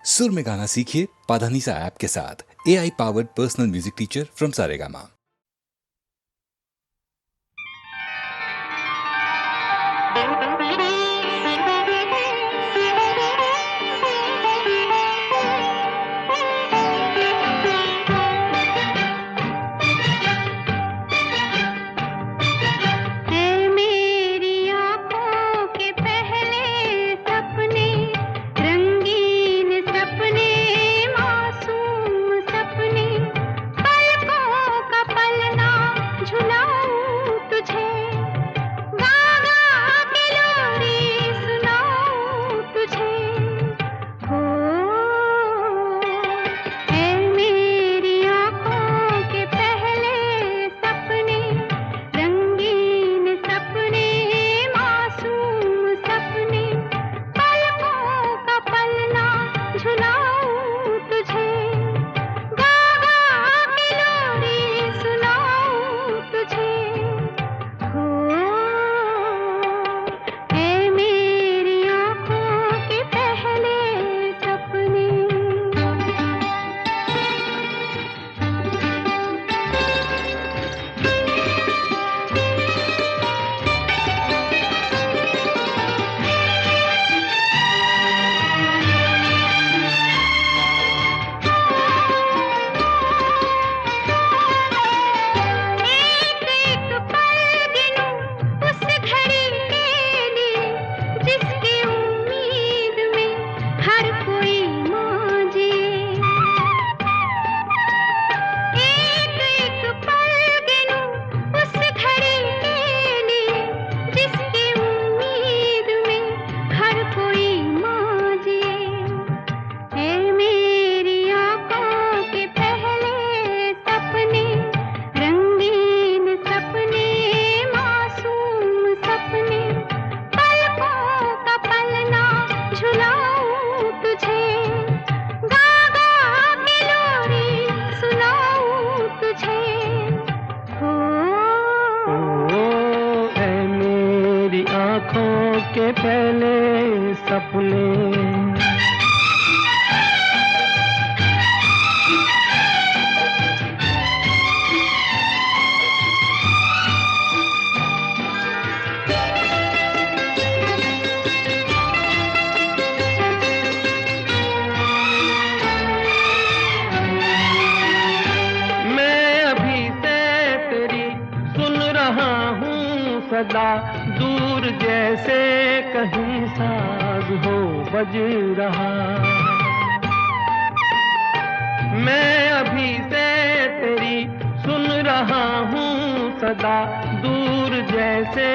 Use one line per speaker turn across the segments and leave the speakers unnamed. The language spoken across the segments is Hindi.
सुर में गाना सीखिए पाधानीसा ऐप के साथ। AI powered personal music teacher from Saregama.
के पहले सपने मैं अभी से तेरी सुन रहा हूँ सदा, दूर जैसे कहीं साज हो बज रहा। मैं अभी से तेरी सुन रहा हूँ सदा, दूर जैसे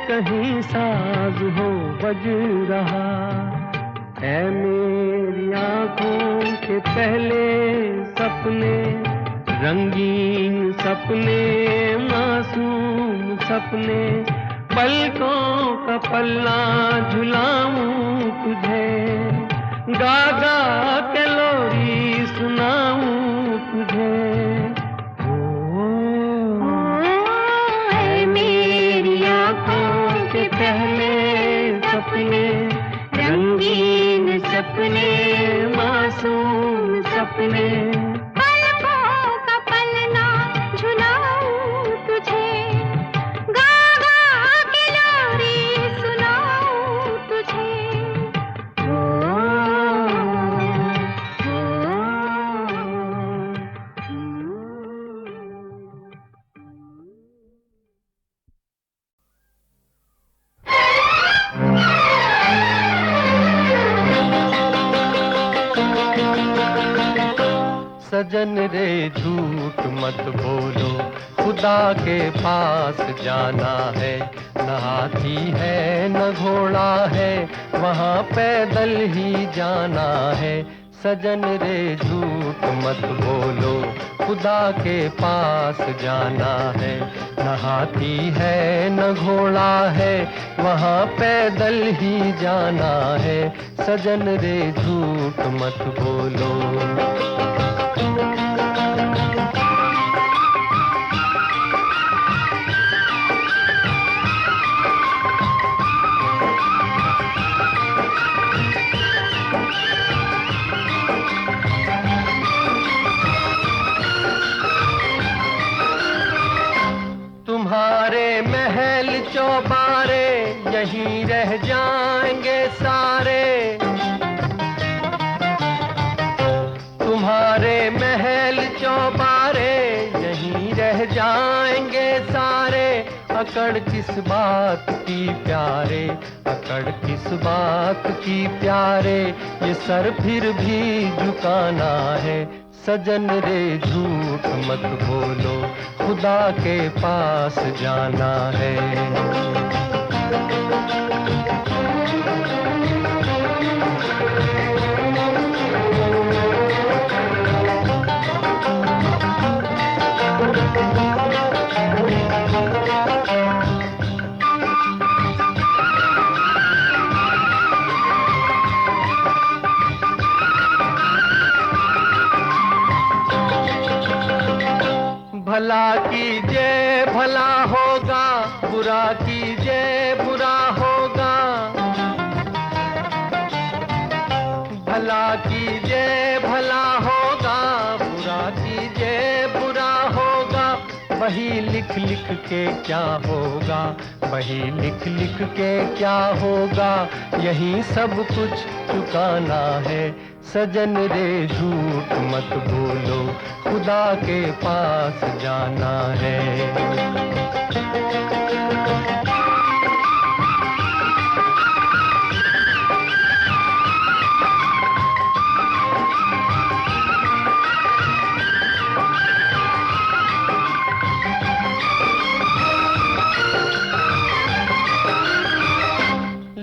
कहीं साज हो बज रहा। ऐ मेरी आँखों के पहले सपने, रंगीन सपने, मासूम सपने, पलकों का पल्ला झुलाऊं तुझे, गा गा के लोरी सुनाऊं तुझे। ऐ मेरी आँखों के पहले सपने, रंगीन सपने, मासूम सपने, सजन रे झूठ मत बोलो, खुदा के पास जाना है। न हाथी है न घोड़ा है, वहाँ पैदल ही जाना है। सजन रे झूठ मत बोलो, खुदा के पास जाना है। न हाथी है न घोड़ा है, वहाँ पैदल ही जाना है। सजन रे झूठ मत बोलो। यहीं रह जाएंगे सारे, तुम्हारे महल चौबारे यहीं रह जाएंगे सारे। अकड़ किस बात की प्यारे, अकड़ किस बात की प्यारे, ये सर फिर भी झुकाना है। सजन रे झूठ मत बोलो, खुदा के पास जाना है। भला कीजिए भला होगा, बुरा कीजिए बुरा होगा। भला कीजिए भला होगा, बुरा कीजिए बुरा होगा। वही लिख लिख के क्या होगा, वही लिख लिख के क्या होगा, यही सब कुछ चुकाना है। सजन रे झूठ मत बोलो, खुदा के पास जाना है।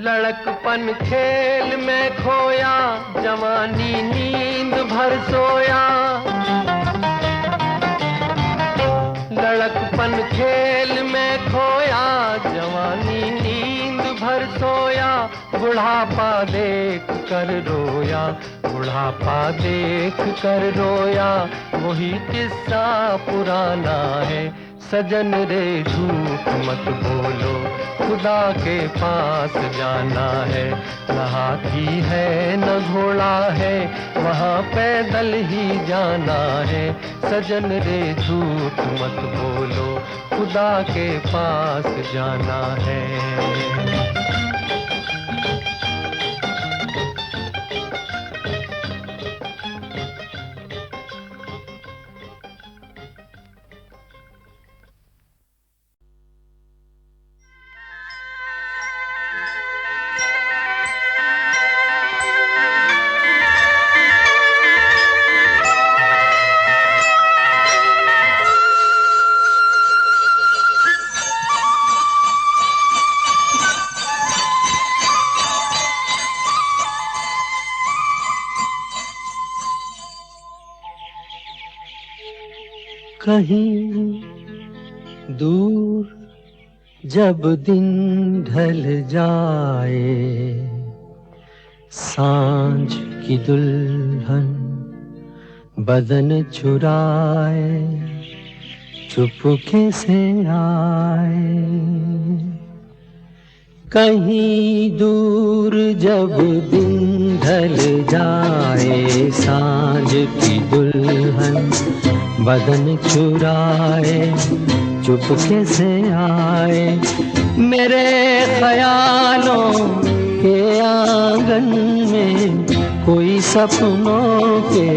लड़कपन खेल में खोया, जवानी नींद भर सोया। लड़कपन खेल में खोया, जवानी नींद भर सोया। बुढ़ापा देख कर रोया, बुढ़ापा देख कर रोया। वही किस्सा पुराना है। सजन रे झूठ मत बोलो, खुदा के पास जाना है। न हाथी है न घोड़ा है, वहाँ पैदल ही जाना है। सजन रे झूठ मत बोलो, खुदा के पास जाना है।
कहीं दूर जब दिन ढल जाए, सांझ की दुल्हन बदन चुराए चुपके से आए। कहीं दूर जब दिन ढल जाए, सांझ की दुल्हन बदन चुराए चुपके से आए। मेरे ख्यालों के आंगन में कोई सपनों के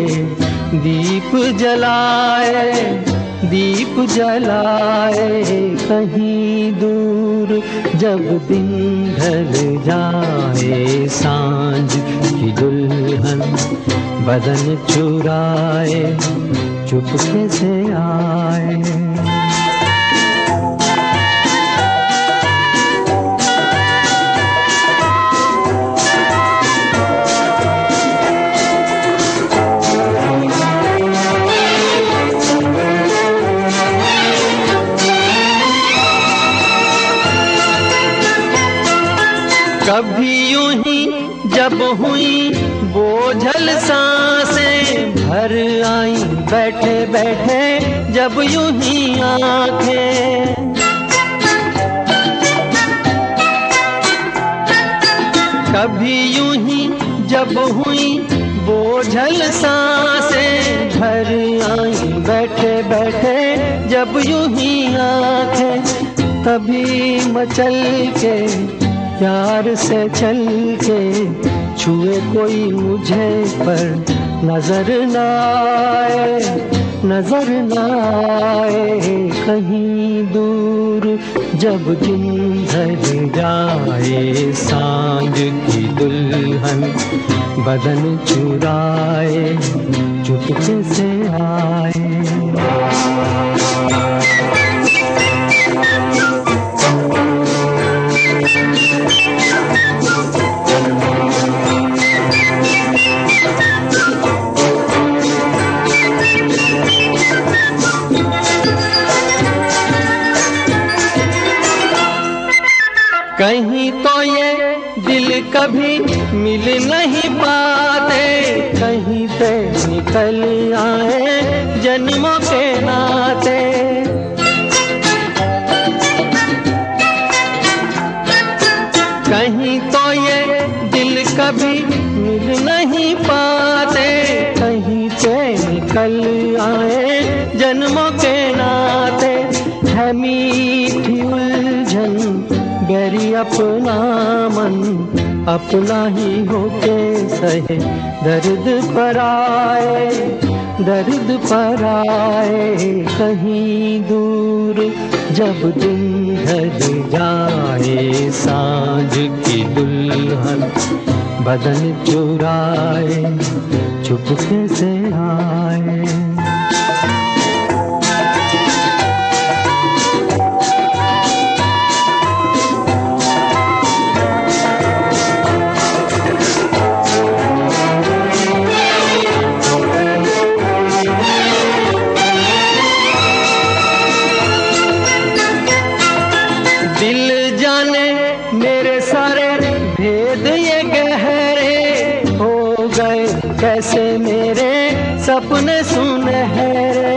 दीप जलाए, दीप जलाए। कहीं दूर जब दिन ढल जाए, सांझ की दुल्हन बदन चुराए चुपके से आए। कभी यूं ही जब हुई बोझल सांसें भर आई, बैठे बैठे जब यूं ही आंखें। कभी यूं ही जब हुई बोझल सांसें भर आई, बैठे बैठे जब यूं ही आंखें। तभी मचल के प्यार से चल के छुए कोई मुझे पर नजर न आए, नजर न आए। कहीं दूर जब दिन ढल जाए, सांझ की दुल्हन बदन चुराए चुपके से आए। कहीं तो ये दिल कभी मिल नहीं पाते, कहीं से निकल आए जन्मों के नाते। कहीं तो ये दिल कभी मिल नहीं पाते, कहीं से निकल आए जन्मों के नाते। है मीठी उलझन गैरी अपना मन अपना ही होके सहे, दर्द पर आए, दर्द पर आए। कहीं दूर जब दिन ढल जाए, सांझ की दुल्हन बदन चुराए चुपके से आए। कैसे मेरे सपने सुनहरे,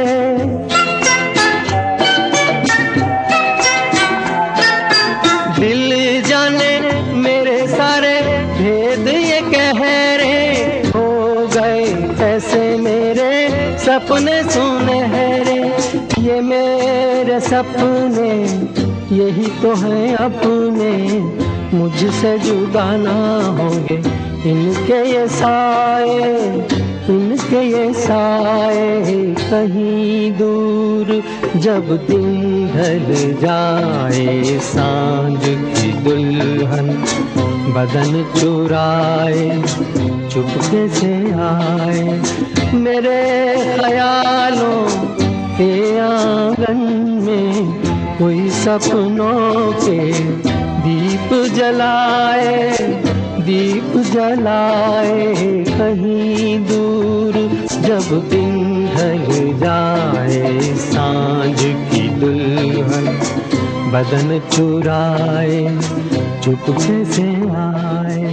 दिल जाने मेरे सारे भेद ये गहरे हो गए। कैसे मेरे सपने सुनहरे, ये मेरे सपने यही तो हैं अपने, मुझसे जुदा ना होंगे इनके ये साए, इनके ये साए। कहीं दूर जब दिन ढल जाए, सांझ की दुल्हन बदन चुराए चुपके से आए। मेरे ख्यालों के आंगन में कोई सपनों के दीप जलाए, दीप जलाए। कहीं दूर जब दिन ढल जाए, सांझ की दुल्हन बदन चुराए चुपके से आए।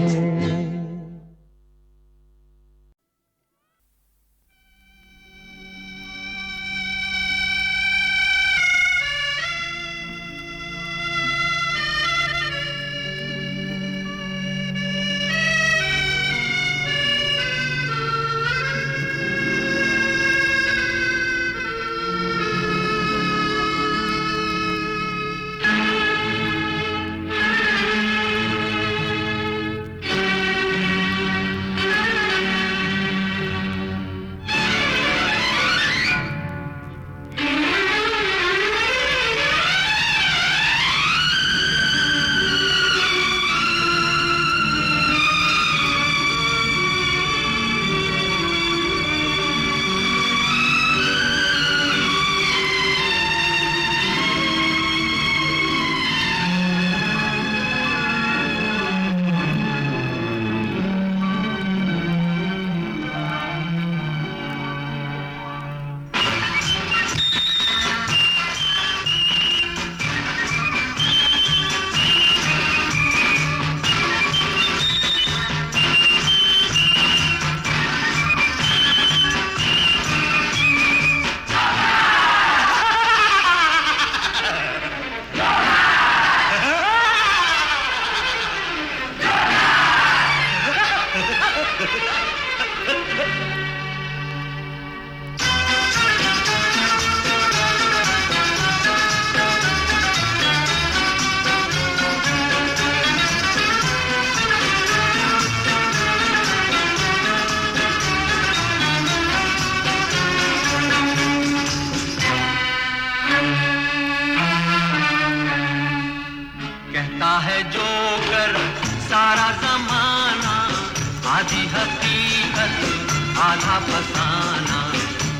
आधा फसाना।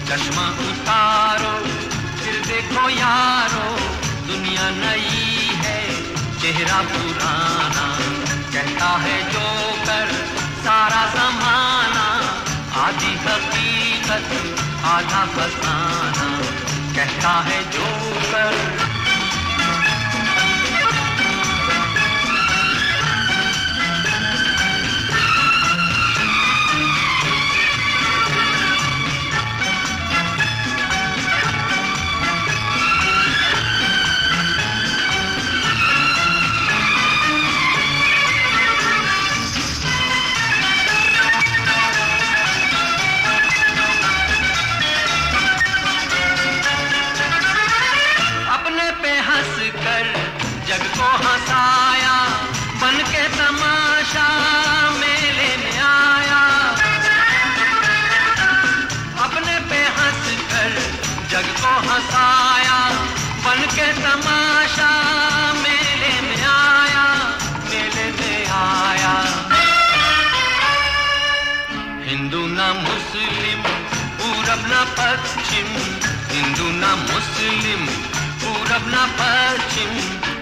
चश्मा उतारो फिर देखो यारो, दुनिया नई है चेहरा पुराना। कहता है जो कर सारा ज़माना, आधी हकीकत आधा फसाना। कहता है जो कर। जग को हंसाया बन के तमाशा मेले में आया। अपने पे हंस कर जग को हंसाया बन के तमाशा मेले में आया, मेले में आया। हिंदू ना मुस्लिम पूरब ना पश्चिम, हिंदू ना मुस्लिम पूरब ना पश्चिम,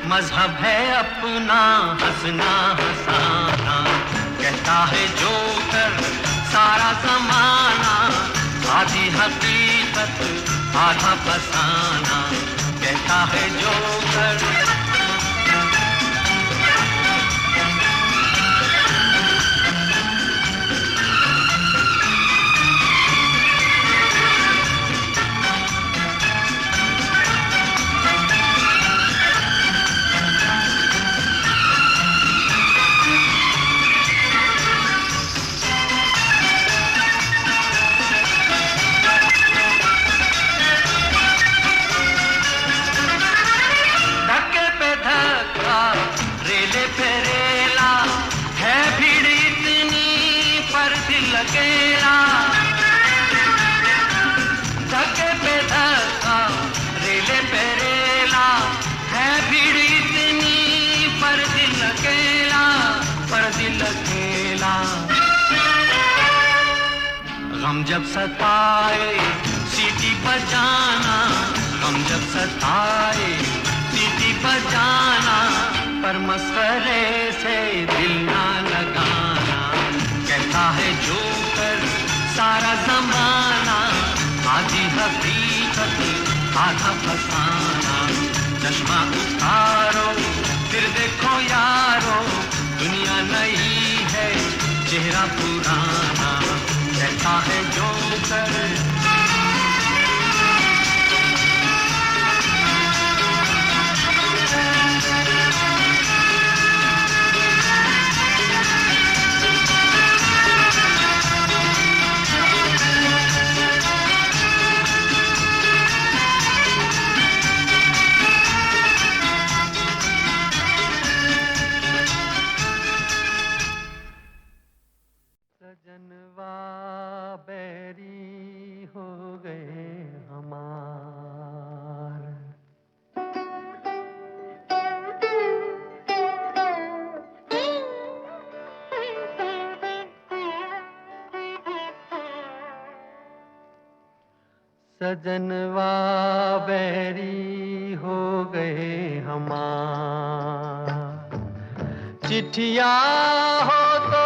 मजहब है अपना हंसना हंसाना। कहता है जो कर सारा ज़माना, आधी हकीकत आधा फसाना। कहता है जो कर। अकेला धक्के पे धक्का रेले पे रेला, है भीड़ इतनी पर दिल अकेला, पर दिल अकेला। गम जब सताए सीटी बजाना, गम जब सताए सीटी बजाना, पर मस्करे से दिल ना लगाना। कहता है जो कर सारा ज़माना, आधी हकीकत आधा फसाना। चश्मा उतारो फिर देखो यारो, दुनिया नई है चेहरा पुराना। कहता है जो कर। सजनवा बैरी हो गए हमार, सजनवा बैरी हो गए हमार। चिट्ठिया हो तो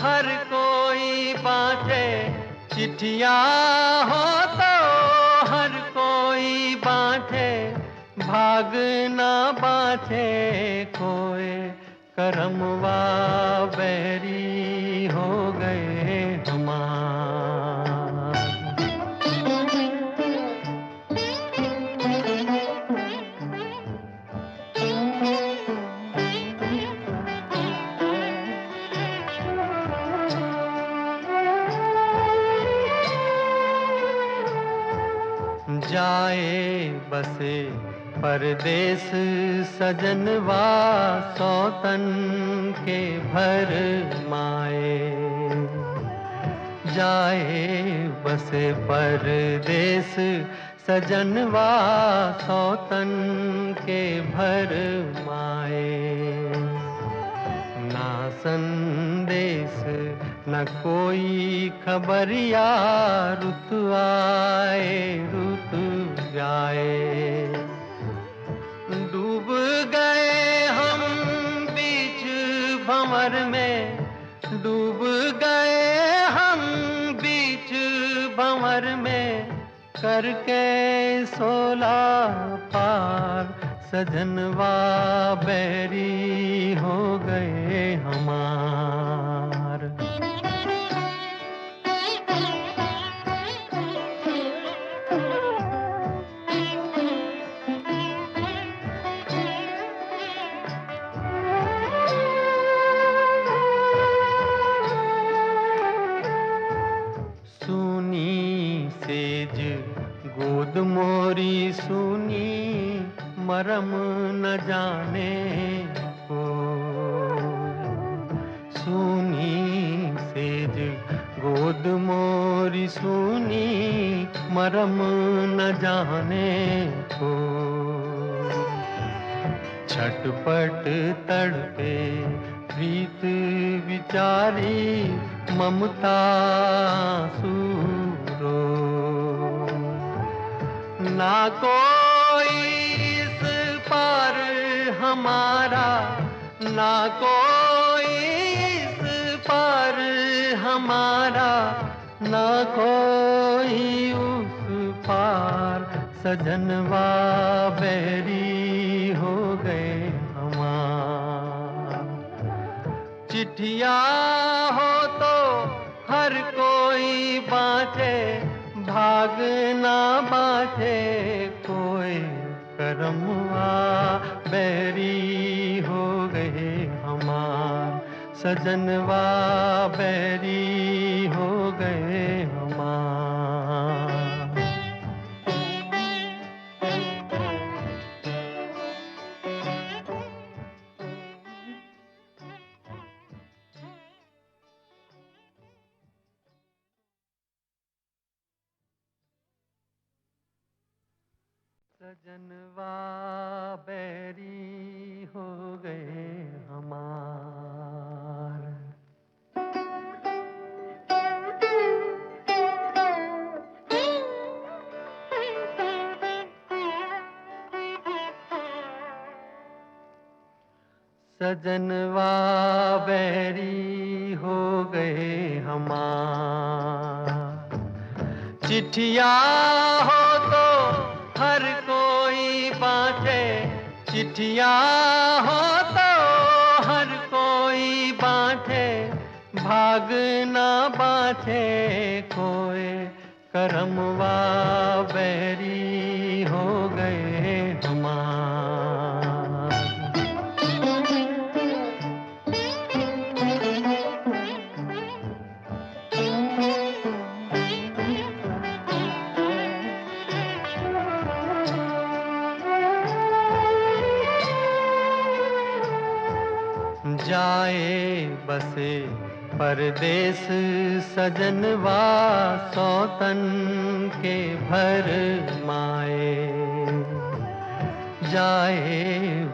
हर कोई बाँटे, चिट्ठिया हो तो हर कोई बाँटे, भाग ना बाँटे कोई, करमवा बैरी हो गए हमार। जाए बसे परदेस सजनवा, सौतन के भर माए। जाए बसे परदेस सजनवा, सौतन के भर माए। ना संदेश न कोई खबरिया, रुत आए रुत जाए। डूब गए हम बीच भंवर में, डूब गए हम बीच भंवर में, करके 16 पार सजनवा बैरी हो गए हमार। सूनी सेज गोद मोरी सूनी, मरम न जाने को। सूनी सेज गोद मोरी सूनी, मरम न जाने को। छटपट तड़पे प्रीत विचारी, ममता सूरो। ना कोई इस पार हमारा, ना कोई इस पार हमारा, ना कोई उस पार, सजनवा बैरी हो गए हमार। चिट्ठिया हो तो हर कोई बाँचे, भाग ना बाँचे कोई, करमवा बैरी हो गए हमार। सजनवा बैरी हो गए हमार। सजनवा बैरी हो गए हमार। सजनवा बैरी हो गए हमार। चिट्ठिया हो तो हर कोई बाँटे, चिट्ठिया हो तो हर कोई बाँटे, भाग ना बाँटे कोई, करमवा बैरी हो गए हमार। जाए बसे परदेस सजनवा, सौतन के भर माए। जाए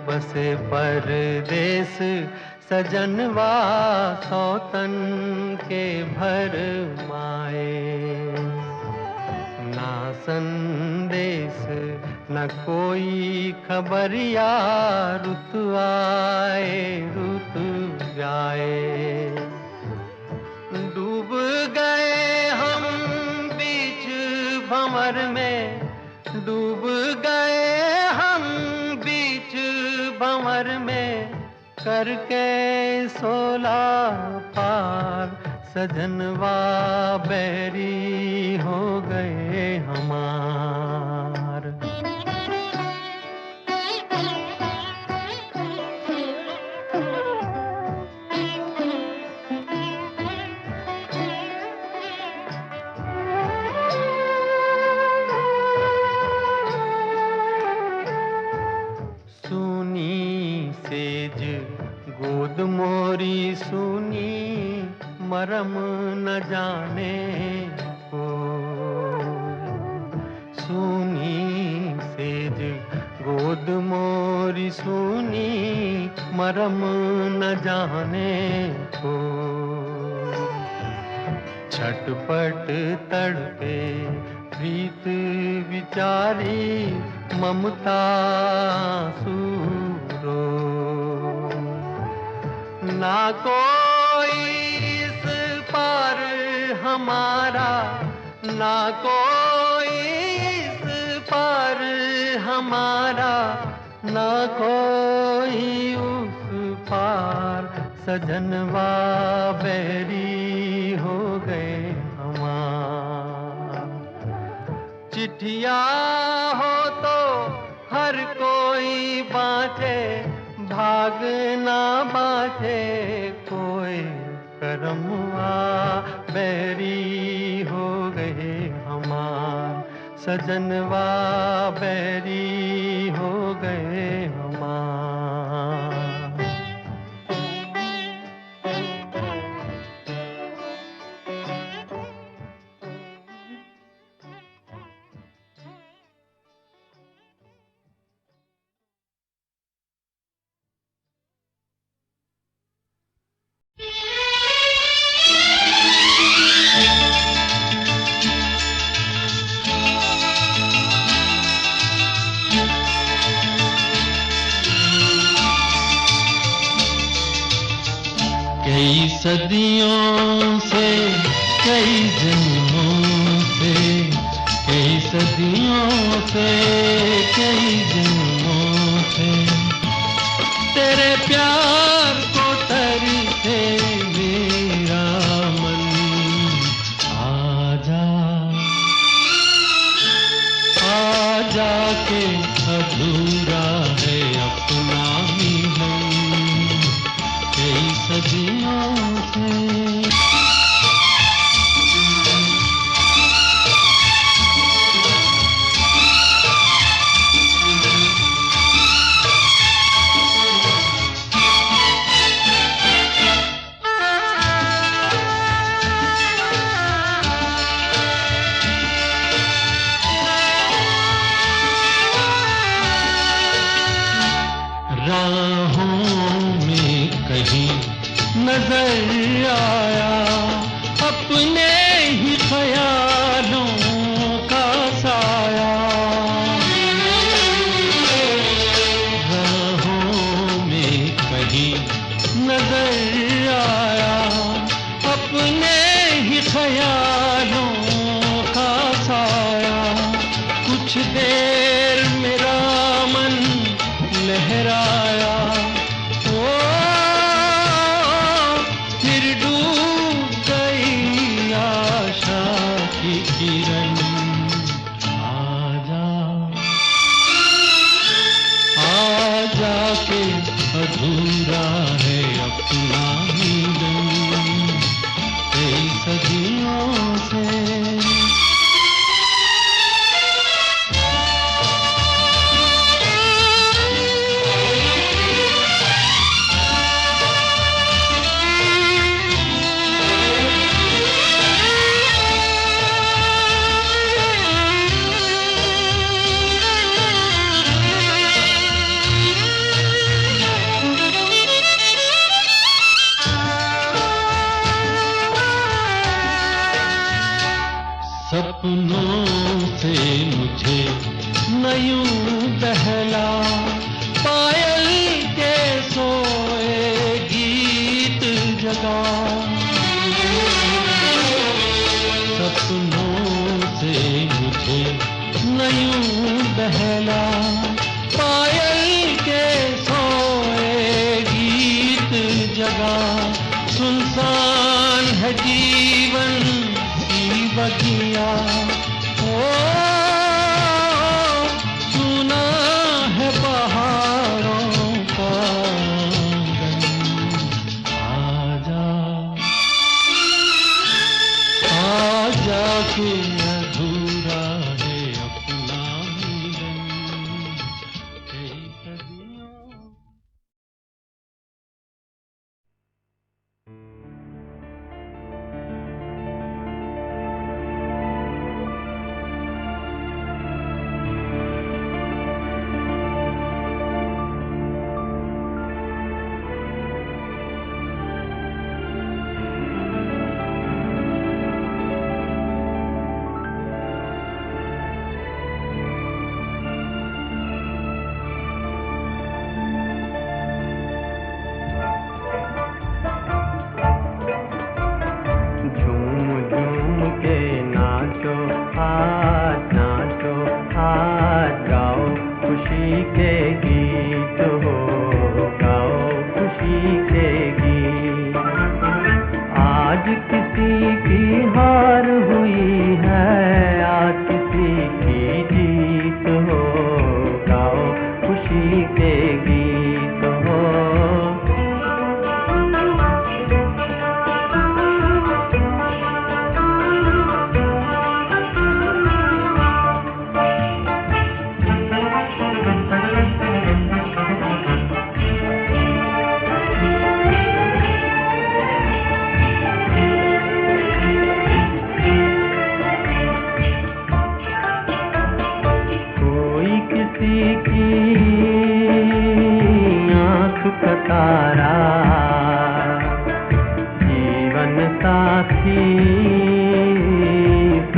बसे परदेस सजनवा, सौतन के भर माए। ना संदेश न कोई खबरिया, रुत आए रुत जाए। डूब गए हम बीच भंवर में, डूब गए हम बीच भंवर में, करके 16 पार सजनवा बैरी हो गए हमार। सूनी सेज गोद मोरी सूनी, मरम न जाने को। सूनी सेज गोद मोरी सूनी, मरम न जाने को। छटपट तड़पे प्रीत विचारी ममता सूरो। ना कोई इस पार हमारा, ना कोई इस पार हमारा, ना कोई उस पार। सजनवा बैरी हो गए हमार। चिट्ठिया हो तो हर कोई बाँचे, भाग ना बाँचे कोई। करमवा बैरी हो गए हमार। सजनवा बैरी हो गए हमार। कई सदियों से, कई जन्मों से, कई सदियों से, कई जन्मों से तेरे प्यार को तरसे मेरा मन। आजा, आजा के अधूरा है अपना मिलन कई सदियों से। राहों में कहीं नजर आया अपने ही ख्यालों का साया। राहों में कहीं नजर आया अपने ही ख्यालों का साया। कुछ देर मेरा मन लहराया, ओ फिर डूब गई आशा की किरण। आजा, आजा के अधूरा है अपना मिलन कई सदियों से। सपनों से मुझे न यूं बहला, पायल के सोए गीत जगा। सपनों से मुझे न यूं बहला, पायल के सोए गीत जगा। सुनसान है जीवन बगिया, ओ सुना है पहाड़ों का आंगन। आजा, आजा के अधूरा है अपना मिलन कई सदियों।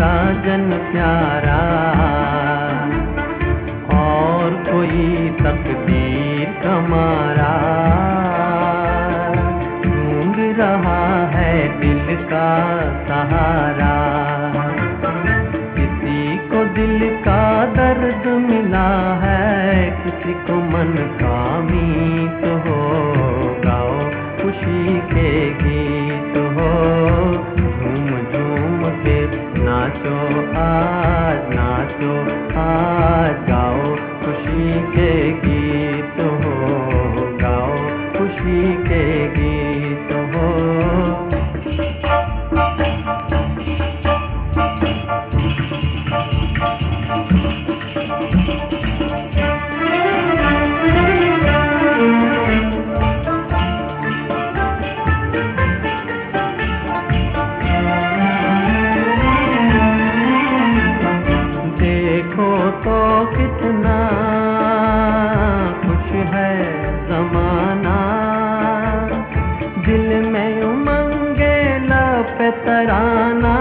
साजन प्यारा, और कोई तकदीर कमारा ढूंढ रहा है दिल का सहारा। किसी को दिल का दर्द मिला है, किसी को मन का मीत हो, गाओ खुशी के गीत हो, झूम झूम के नाचो आज, नाचो आज, गाओ खुशी के गीत हो, गाओ खुशी के गीत हो। देखो तो कितना खुश है ज़माना, दिल में उमंगे लब तराना,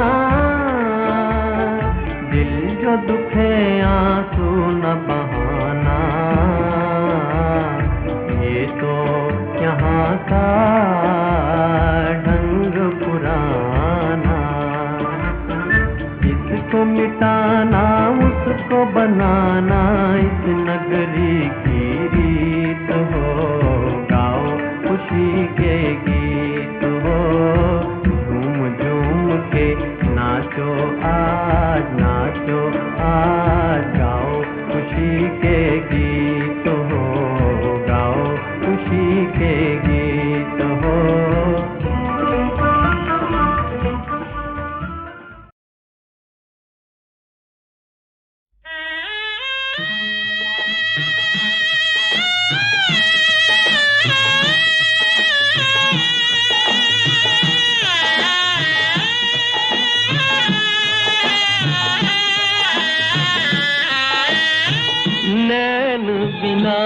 दिल जो दुखे आंसू न बहाना, ये तो यहाँ का ढंग पुराना। इसको मिटाना उसको बनाना, इस नगरी की रीत हो, गाओ खुशी के गीत हो, झूम झूम के नाचो आज, नाचो आज, गाओ खुशी के गीत हो, गाओ खुशी के गीत हो। नैन बिना,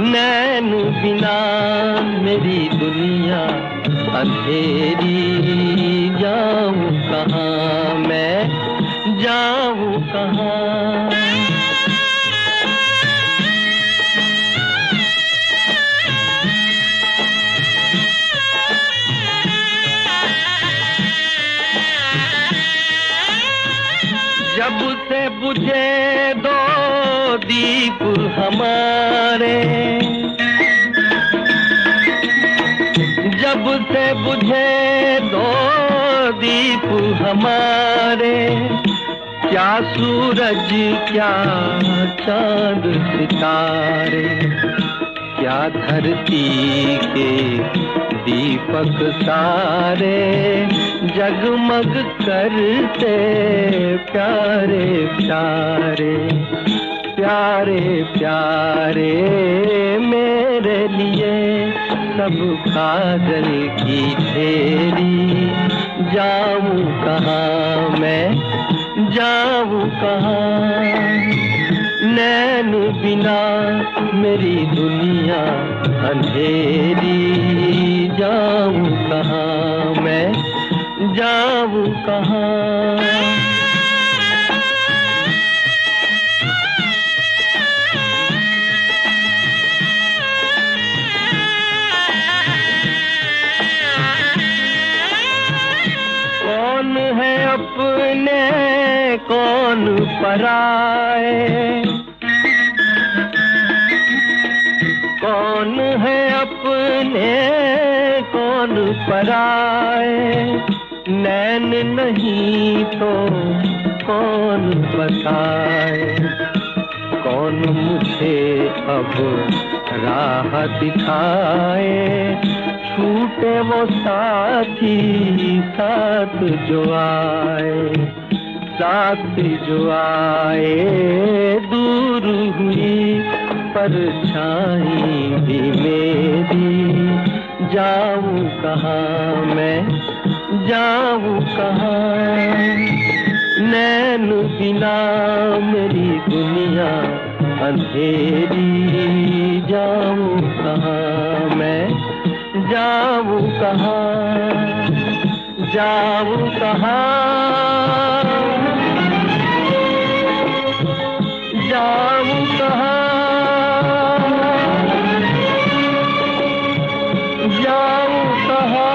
नैन बिना मेरी दुनिया अंधेरी, जाऊं कहाँ मैं, जाऊं कहाँ। जब से बुझे दो दीप हमारे, जब से बुझे दो दीप हमारे, क्या सूरज क्या चांद सितारे, क्या धरती के दीपक सारे जगमग करते प्यारे प्यारे, प्यारे प्यारे मेरे लिए सब काजल की ढेरी। जाऊं कहाँ मैं, जाऊं कहाँ, नैन बिना मेरी दुनिया अंधेरी। जाऊं कहाँ मैं, जाऊं कहाँ। कौन है अपने कौन पराए, कौन है अपने कौन पराए, नैन नहीं तो कौन बताए। कौन मुझे अब राह दिखाए, छूटे वो साथी साथ जो आए, साथ जो आए। दूर हुई परछाई भी मेरी, जाऊं कहाँ मैं, जाऊं कहाँ। नैन बिना मेरी दुनिया अंधेरी। जाऊं कहाँ मैं, जाऊं कहाँ। जाऊं कहाँ, जाऊं कहाँ, जाऊं कहाँ।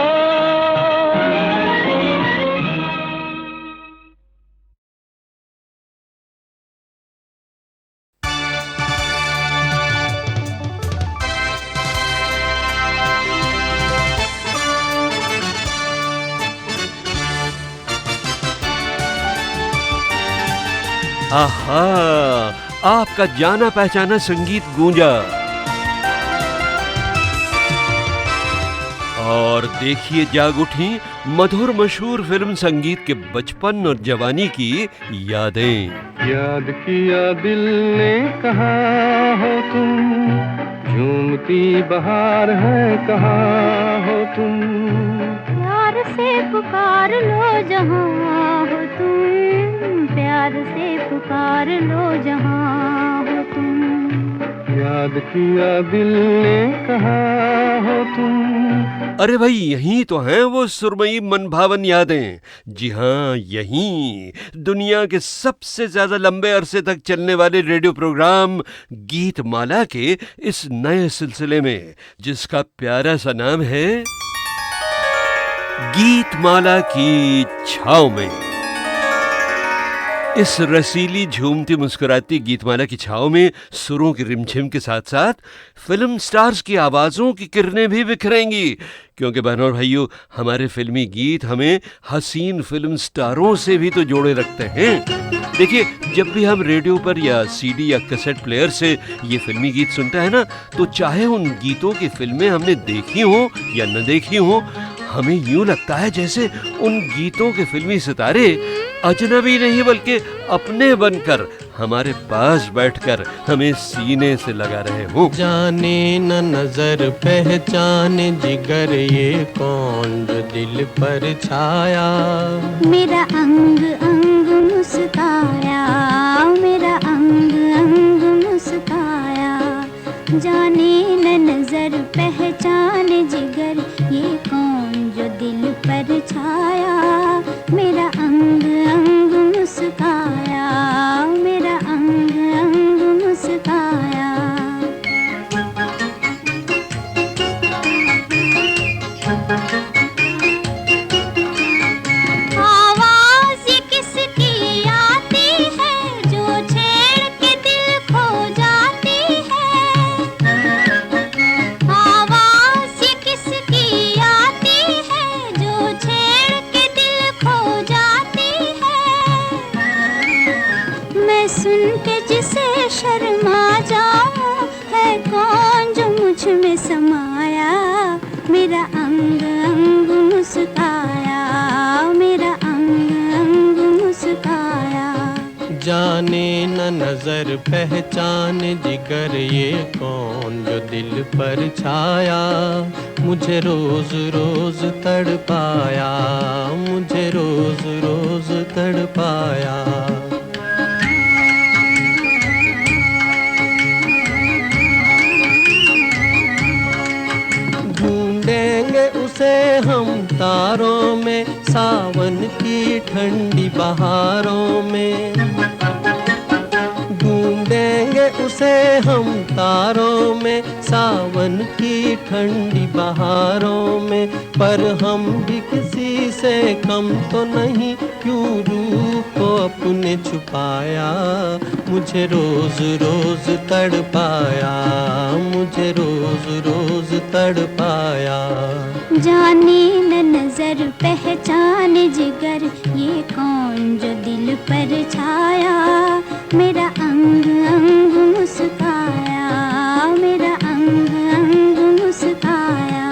आहा, आपका जाना पहचाना संगीत गूंजा। और देखिए जाग उठी मधुर मशहूर फिल्म संगीत के बचपन और जवानी की यादें।
याद किया दिल ने कहाँ हो तुम, झूमती बहार है कहाँ हो तुम,
प्यार से पुकार लो जहाँ हो तुम, प्यार से पुकार लो जहाँ हो तुम।
याद किया दिल ने कहाँ हो तुम।
अरे भाई यही तो हैं वो सुरमई मनभावन यादें। जी हाँ, यहीं दुनिया के सबसे ज्यादा लंबे अरसे तक चलने वाले रेडियो प्रोग्राम गीत माला के इस नए सिलसिले में, जिसका प्यारा सा नाम है गीत माला की छाव में। इस रसीली झूमती मुस्कुराती गीतमाला की छाव में सुरों की रिमझिम के साथ साथ फिल्म स्टार्स की आवाजों की किरणें भी बिखरेंगी, क्योंकि बहनों और भाइयों, हमारे फिल्मी गीत हमें हसीन फिल्म स्टारों से भी तो जोड़े रखते हैं। देखिए, जब भी हम रेडियो पर या सीडी या कैसेट प्लेयर से ये फिल्मी गीत सुनते हैं ना, तो चाहे उन गीतों की फिल्में हमने देखी हो या न देखी हो, हमें यूं लगता है जैसे उन गीतों के फिल्मी सितारे अजनबी नहीं बल्कि अपने बनकर हमारे पास बैठकर हमें सीने से लगा रहे हो।
जाने न नजर पहचाने जिगर ये कौन जो दिल पर छाया,
मेरा अंग अंग मुस्काया, मेरा अंग अंग मुस्काया, जाने न नजर पहचाने जिगर ये कौन जो दिल पर छाया, मेरा अंग अंग मुस्काया, मेरा अंग अंग मुस्काया। आवाज़ ये किसकी आती है जो छेड़ के दिल खो जाती है, आवाज़ ये किसकी आती है जो छेड़ के दिल खो जाती है, मैं सुन के जिसे शर्मा जाऊं, है कौन जो मुझ में समाया, मेरा अंग अंग मुस्काया, मेरा अंग अंग मुस्काया।
जाने न नजर पहचाने जिगर ये कौन जो दिल पर छाया, मुझे रोज रोज तड़पाया, मुझे रोज रोज तड़पाया। ढूंढेंगे उसे हम तारों में, सावन की ठंडी बहारों में, ढूंढेंगे उसे हम तारों में, सावन की ठंडी बहारों में, पर हम भी किसी से कम तो नहीं, क्यों रूप को अपने छुपाया, मुझे रोज रोज तड़पाया, मुझे रोज रोज तड़पाया।
जाने न नजर पहचाने जिगर ये कौन जो दिल पर छाया, मेरा अंग अंग मुस्काया, मेरा अंग अंग मुस्काया।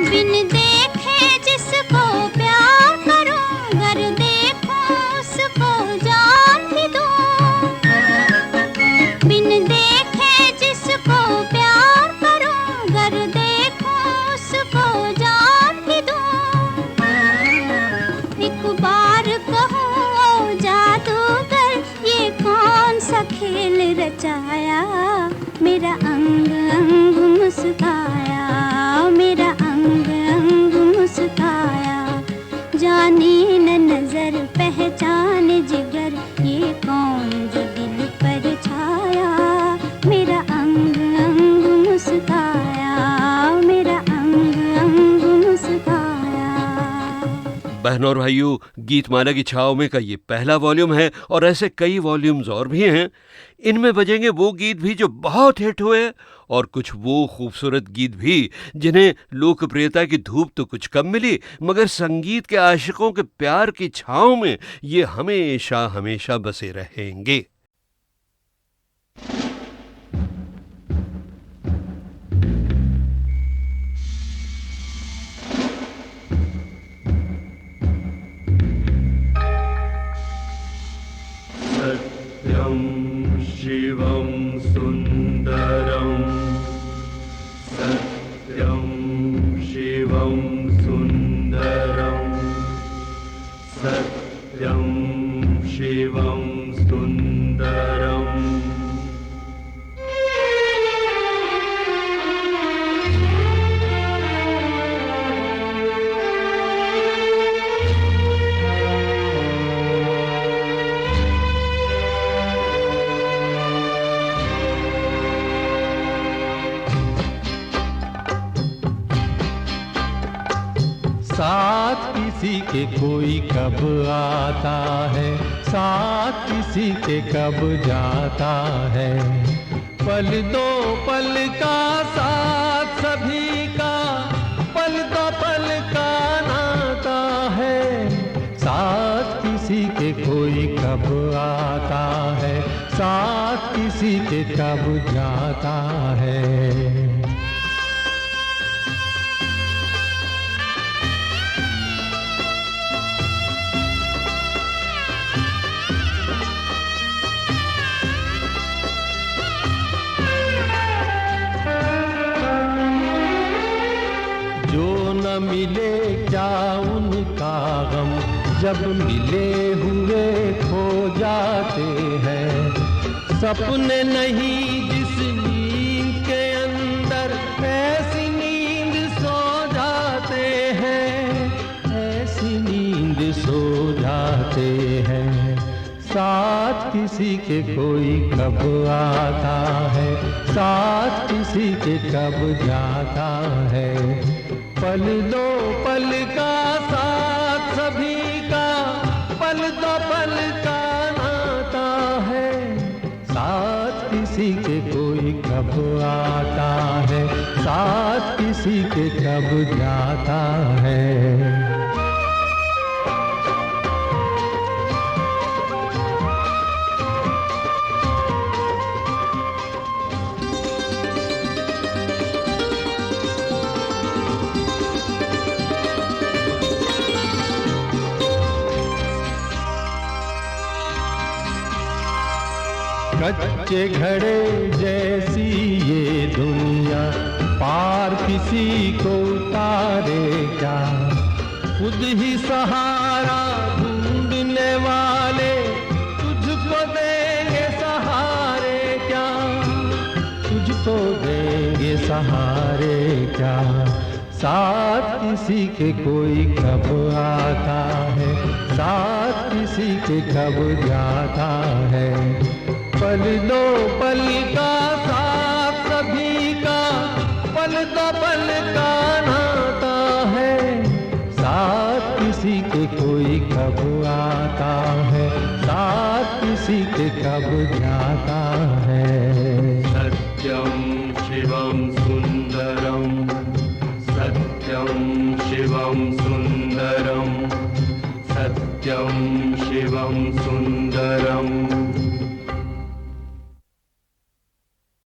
बिन देखे जिसको प्यार करूं, गर देखूं उसको जान भी दूं, बिन देखे जिसको प्यार करूं, गर देखूं उसको जान भी दूं, मेरा अंग अंग मुस्काया, मेरा अंग अंग मुस्काया। जाने न नजर पहचान जिगर, ये कौन जो दिल पर छाया। मेरा अंग अंग मुस्काया, मेरा अंग अंग मुस्काया।
बहनों और भाइयों, गीतमाला की छाव में का ये पहला वॉल्यूम है और ऐसे कई वॉल्यूम्स और भी हैं। इनमें बजेंगे वो गीत भी जो बहुत हिट हुए और कुछ वो खूबसूरत गीत भी जिन्हें लोकप्रियता की धूप तो कुछ कम मिली, मगर संगीत के आशिकों के प्यार की छाव में ये हमेशा हमेशा बसे रहेंगे।
सत्यं शिवं सुन्दरं, सत्यं शिवं सुन्दरं, सत्यं शिवं सुन्दरम्। साथ किसी के कोई कब आता है, साथ किसी के कब जाता है। पल दो पल का साथ सभी का, पल दो पल का नाता है। साथ किसी के कोई कब आता है, साथ किसी के कब जाता है। मिले क्या उनका गम, जब मिले हुए खो जाते हैं। सपने नहीं जिस नींद के अंदर, ऐसी नींद सो जाते हैं, ऐसी नींद सो जाते हैं। साथ किसी के कोई कब आता है, साथ किसी के कब जाता है। पल दो पल का साथ सभी का, पल दो पल का नाता है। साथ किसी के कोई कब आता है, साथ किसी के कब जाता है। कच्चे घड़े जैसी ये दुनिया, पार किसी को उतारे क्या। खुद ही सहारा ढूंढने वाले तुझको देंगे सहारे क्या, तुझको देंगे सहारे क्या। साथ किसी के कोई कब आता है, साथ किसी के कब जाता है। पल दो पल का साथ सभी का, पल दो पल का नाता है। साथ किसी के कोई कब आता है, साथ किसी के कब जाता है। सत्यं शिवं सुन्दरं, सत्यं शिवं सुन्दरं, सत्यं शिवं सुन्दरम्।